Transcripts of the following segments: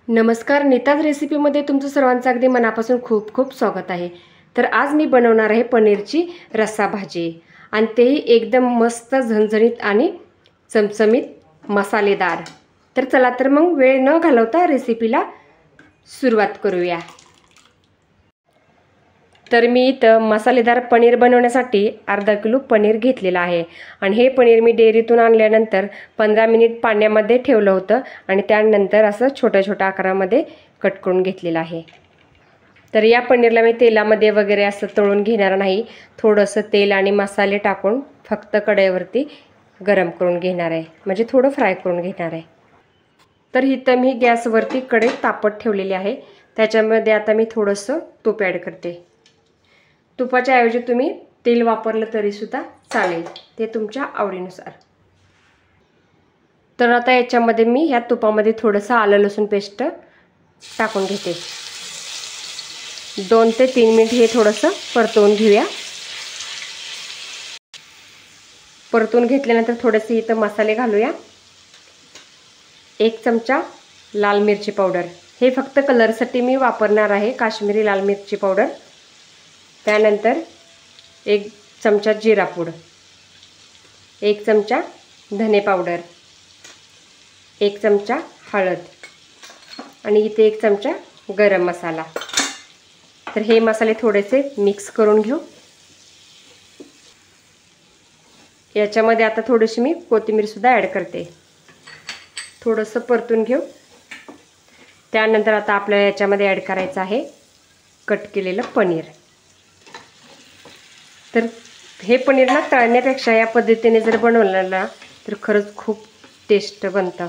नमस्कार, नीताज रेसिपीमध्ये तुमचं सर्वांचं अगदी मनापासून खूप खूप स्वागत आहे। तर आज मी बनवणार आहे पनीरची रस्सा भाजी आणि तेही एकदम मस्त झणझणीत आणि चमचमीत मसालेदार। तर चला तर मग वेळ न घालवता रेसिपीला सुरुवात करूया। तर मी इथं मसालेदार पनीर बनवण्यासाठी अर्धा किलो पनीर घेतलेला आहे आणि हे पनीर मी डेअरीतून आणल्यानंतर 15 मिनिट पाण्यामध्ये ठेवलं होतं आणि त्यानंतर असं छोट्या छोट्या आकारामध्ये कट करून घेतलेलं आहे। तर या पनीरला मी तेलामध्ये वगैरे असं तळून घेणार नाही, थोडंसं तेल आणि मसाले टाकून फक्त कढईवरती गरम करून घेणार आहे, म्हणजे थोडं फ्राय करून घेणार आहे। तर इथं मी गॅसवरती कढई तापत ठेवलेली आहे, त्याच्यामध्ये आता मी थोडंसं तूप ॲड करते। तुपाच्या ऐवजी तुम्ही तेल वापरलं तरी सुद्धा चालेल, ते तुमच्या आवडीनुसार। तर आता याच्यामध्ये मी ह्या तुपामध्ये थोडंसं आलं लसूण पेस्ट टाकून घेते। 2 ते 3 मिनिट हे थोडंसं परतवून घेऊया। परतून घेतल्यानंतर थोडेसे इथं मसाले घालूया। 1 चमचा लाल मिरची पावडर, हे फक्त कलरसाठी मी वापरणार आहे, काश्मीरी लाल मिरची पावडर। त्यानंतर 1 चमचा जिरा पूड, 1 चमचा धने पावडर, 1 चमचा हळद आणि इथे 1 चमचा गरम मसाला। तर हे मसाले थोडेसे मिक्स करून घेऊ। याच्यामध्ये आता थोडीशी मी कोथिंबीर सुद्धा ॲड करते, थोडंसं परतून घेऊ। त्यानंतर आता आपल्याला याच्यामध्ये ॲड करायचं आहे कट केलेलं पनीर। तर हे पनीर ना तळण्यापेक्षा या पद्धतीने जर बनवलं ना तर खरंच खूप टेस्ट बनतं।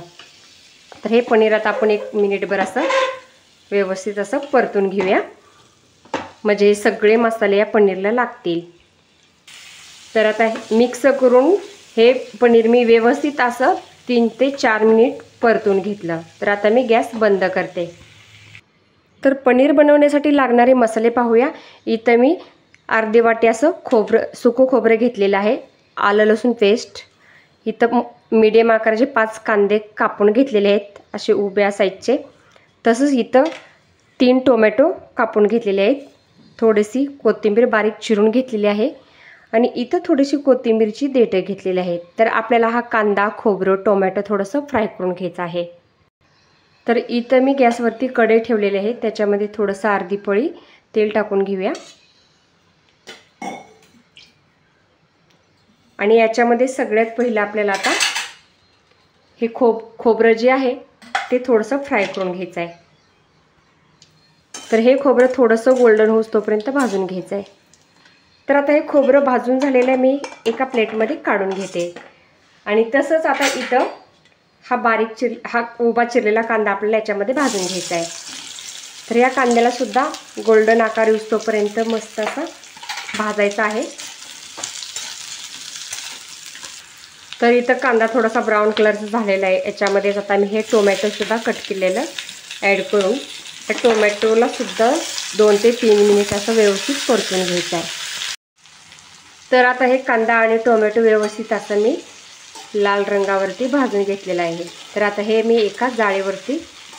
तर हे पनीर आता आपण 1 मिनिटभर असं व्यवस्थित असं परतून घेऊया, म्हणजे सगळे मसाले या पनीरला लागतील। तर आता मिक्स करून हे पनीर मी व्यवस्थित असं 3 ते 4 मिनिट परतून घेतलं। तर आता मी गॅस बंद करते। तर पनीर बनवण्यासाठी लागणारे मसाले पाहूया। इथं मी अर्धी वाटी असं सुकं खोबरं घेतलेलं आहे, आलं लसूण पेस्ट, इथं मीडियम आकाराचे 5 कांदे कापून घेतलेले आहेत असे उभ्या साईजचे। तसंच इथं 3 टोमॅटो कापून घेतलेले आहेत, थोडीशी कोथिंबीर बारीक चिरून घेतलेली आहे आणि इथं थोडीशी कोथिंबीरची देठं घेतलेली आहेत। तर आपल्याला हा कांदा, खोबरं, टोमॅटो थोडंसं फ्राय करून घ्यायचं आहे। तर इथं मी गॅसवरती कढई ठेवलेली आहे, त्याच्यामध्ये थोडंसं अर्धी पळी तेल टाकून घेऊया आणि याच्यामध्ये सगळ्यात पहिलं आपल्याला आता हे खोबरं जे आहे ते थोडंसं फ्राय करून घ्यायचं आहे। तर हे खोबरं थोडंसं गोल्डन होईस्तोपर्यंत भाजून घ्यायचं आहे। तर आता हे खोबरं भाजून झालेलं आहे, मी एका प्लेटमध्ये काढून घेते। आणि तसंच आता इथं हा उभा चिरलेला कांदा आपल्याला याच्यामध्ये भाजून घ्यायचा आहे। तर या कांद्याला सुद्धा गोल्डन आकार येईस्तोपर्यंत मस्त असं भाजायचं आहे। तर इथं कांदा थोडासा ब्राऊन कलरचा झालेला आहे, याच्यामध्ये आता मी हे टोमॅटो सुद्धा कट केलेलं ॲड करून त्या टोमॅटोला सुद्धा 2 ते 3 मिनिट असं व्यवस्थित परतून घ्यायचं आहे। तर आता हे कांदा आणि टोमॅटो व्यवस्थित असं मी लाल रंगावरती भाजून घेतलेलं आहे। तर आता हे मी एका जाळीवरती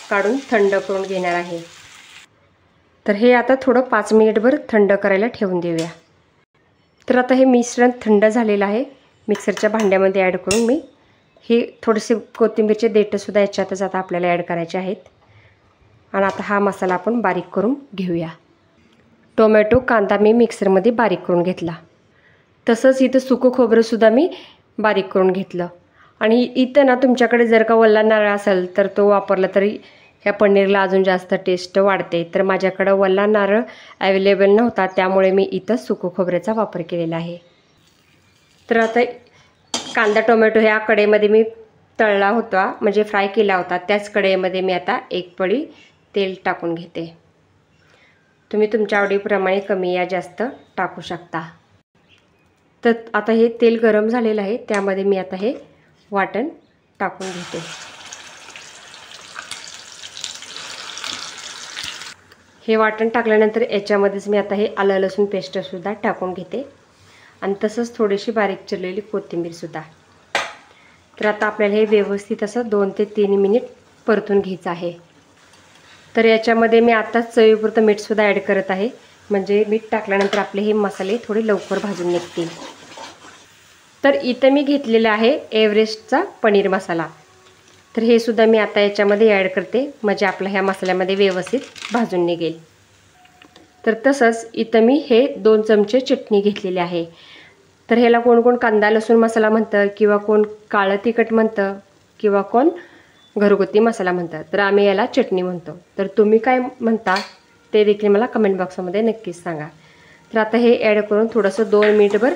काढून थंड करून घेणार आहे। तर हे आता थोडं 5 मिनिटभर थंड करायला ठेवून देऊया। तर आता हे मिश्रण थंड झालेलं आहे, मिक्सरच्या भांड्यामध्ये ॲड करून मी हे थोडेसे कोथिंबीरचे देठंसुद्धा याच्यातच आता आपल्याला ॲड करायचे आहेत आणि आता हा मसाला आपण बारीक करून घेऊया। टोमॅटो कांदा मी मिक्सरमध्ये बारीक करून घेतला, तसंच इथं सुकं खोबरंसुद्धा मी बारीक करून घेतलं आणि इथं ना तुमच्याकडे जर का ओला नारळ असेल तर तो वापरला तरी ह्या पनीरला अजून जास्त टेस्ट वाढते। तर माझ्याकडं ओला नारळ अवेलेबल नव्हता, त्यामुळे मी इथं सुकं खोबऱ्याचा वापर केलेला आहे। तर आता कांदा टोमॅटो ह्या कढईमध्ये मी तळला होता, म्हणजे फ्राय केला होता, त्याच कढईमध्ये मी आता 1 पळी तेल टाकून घेते। तुम्ही तुमच्या आवडीप्रमाणे कमी या जास्त टाकू शकता। तर आता हे तेल गरम झालेलं आहे, त्यामध्ये मी आता हे वाटण टाकून घेते। हे वाटण टाकल्यानंतर याच्यामध्येच मी आता हे आलं लसूण पेस्टसुद्धा टाकून घेते आणि तसंच थोडीशी बारीक चिरलेली कोथिंबीरसुद्धा। तर आता आपल्याला हे व्यवस्थित असं 2 ते 3 मिनिट परतून घ्यायचं आहे। तर याच्यामध्ये मी आताच चवीपुरतं मीठसुद्धा ॲड करत आहे, म्हणजे मीठ टाकल्यानंतर आपले हे मसाले थोडे लवकर भाजून निघतील. तर इथं मी घेतलेला आहे एव्हरेस्टचा पनीर मसाला. तर हे सुद्धा मी आता याच्यामध्ये ॲड करते, म्हणजे आपल्या ह्या मसाल्यामध्ये व्यवस्थित भाजून निघेल. तर तसंच इथं मी हे 2 चमचे चटणी घेतलेली आहे. तर ह्याला कोण कोण कांदा लसूण मसाला म्हणतं, किंवा कोण काळं तिखट म्हणतं, किंवा कोण घरगुती मसाला म्हणतात. तर आम्ही याला चटणी म्हणतो. तर तुम्ही काय म्हणता ते देखील मला कमेंट बॉक्समध्ये नक्कीच सांगा. तर आता हे ॲड करून थोडंसं 2 मिनिटभर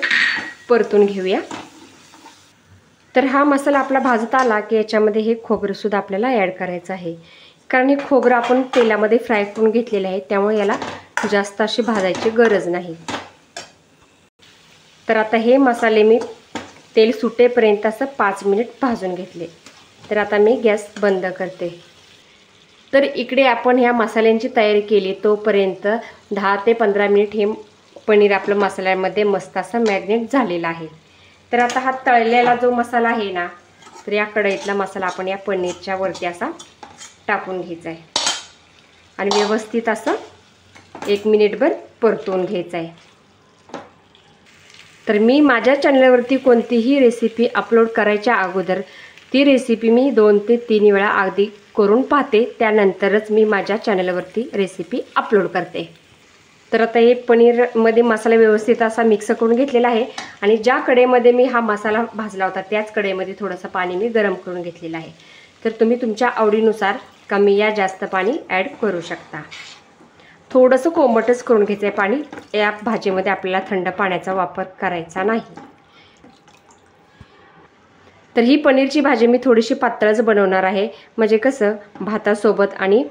परतून घेऊया. तर हा मसाला आपला भाजत आला की याच्यामध्ये हे खोबरंसुद्धा आपल्याला ॲड करायचं आहे, कारण हे खोबरं आपण तेलामध्ये फ्राय करून घेतलेलं आहे, त्यामुळे याला जास्त अशी भाजायची गरज नाही. तर आता हे मसाले मी तेल सुटेपर्यंत असं 5 मिनिट भाजून घेतले. तर आता मी गॅस बंद करते. तर इकडे आपण ह्या मसाल्यांची तयारी केली, तोपर्यंत 10 ते 15 मिनिट हे पनीर आपलं मसाल्यामध्ये मस्त असं मॅरिनेट झालेलं आहे. तर आता हा तळलेला जो मसाला आहे ना, तर या कढईतला मसाला आपण या पनीरच्या वरती असा टाकून घ्यायचा आहे आणि व्यवस्थित असं 1 मिनिटभर परतून घ्यायचं आहे. तर मी माझ्या चॅनलवरती कोणतीही रेसिपी अपलोड करायच्या अगोदर ती रेसिपी मी 2 ते 3 वेळा आधी करून पाहते, त्यानंतरच मी माझ्या चॅनलवरती रेसिपी अपलोड करते. तर आता हे पनीरमध्ये मसाला व्यवस्थित असा मिक्स करून घेतलेला आहे आणि ज्या कढईमध्ये मी हा मसाला भाजला होता त्याच कढईमध्ये थोडंसं पाणी मी गरम करून घेतलेलं आहे. तर तुम्ही तुमच्या आवडीनुसार कमी या जास्त पाणी ॲड करू शकता. थोडंसं कोमटच करून घ्यायचं आहे पाणी. या भाजीमध्ये आपल्याला थंड पाण्याचा वापर करायचा नाही. तर ही पनीरची भाजी मी थोडीशी पातळच बनवणार आहे, म्हणजे कसं भातासोबत आणि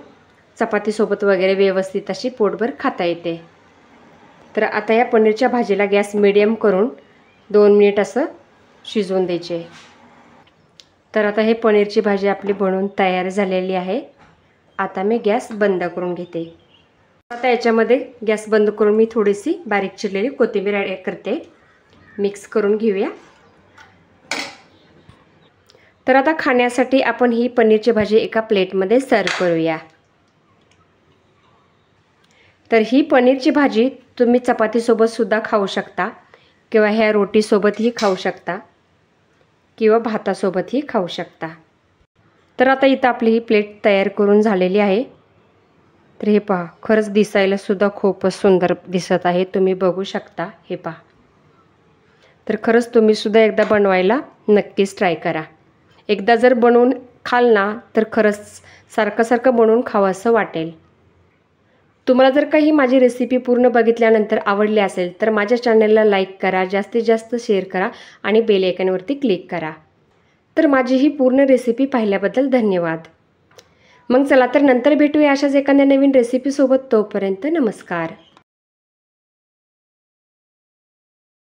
चपातीसोबत वगैरे व्यवस्थित अशी पोटभर खाता येते. तर आता या पनीरच्या भाजीला गॅस मिडियम करून 2 मिनिट असं शिजवून द्यायचे. तर आता हे पनीरची भाजी आपली बनवून तयार झालेली आहे. आता मी गॅस बंद करून घेते. आता याच्यामध्ये गॅस बंद करून मी थोडीशी बारीक चिरलेली कोथिंबीर ॲड करते. मिक्स करून घेऊया. तर आता खाण्यासाठी आपण ही पनीरची भाजी एका प्लेटमध्ये सर्व करूया. तर ही पनीरची भाजी तुम्ही चपातीसोबत सुद्धा खाऊ शकता, किंवा ह्या रोटीसोबतही खाऊ शकता, किंवा भातासोबतही खाऊ शकता. तर आता इथं आपली ही प्लेट तयार करून झालेली आहे. तर हे पहा, खरंच दिसायला सुद्धा खूपच सुंदर दिसत आहे. तुम्ही बघू शकता, हे पहा. तर खरंच तुम्ही सुद्धा एकदा बनवायला नक्कीच ट्राय करा. एकदा जर बनवून खाल ना, तर खरंच सारखं सारखं बनवून खावंसं वाटेल. तुम्हाला जर काही माझी रेसिपी पूर्ण बघितल्यानंतर आवडली असेल तर माझ्या चॅनलला लाईक करा, जास्तीत जास्त शेअर करा आणि बेल आयकॉनवरती क्लिक करा. तर माझी ही पूर्ण रेसिपी पाहिल्याबद्दल धन्यवाद. मग चला तर नंतर भेटूया अशाच एखाद्या नवीन रेसिपीसोबत. तोपर्यंत नमस्कार.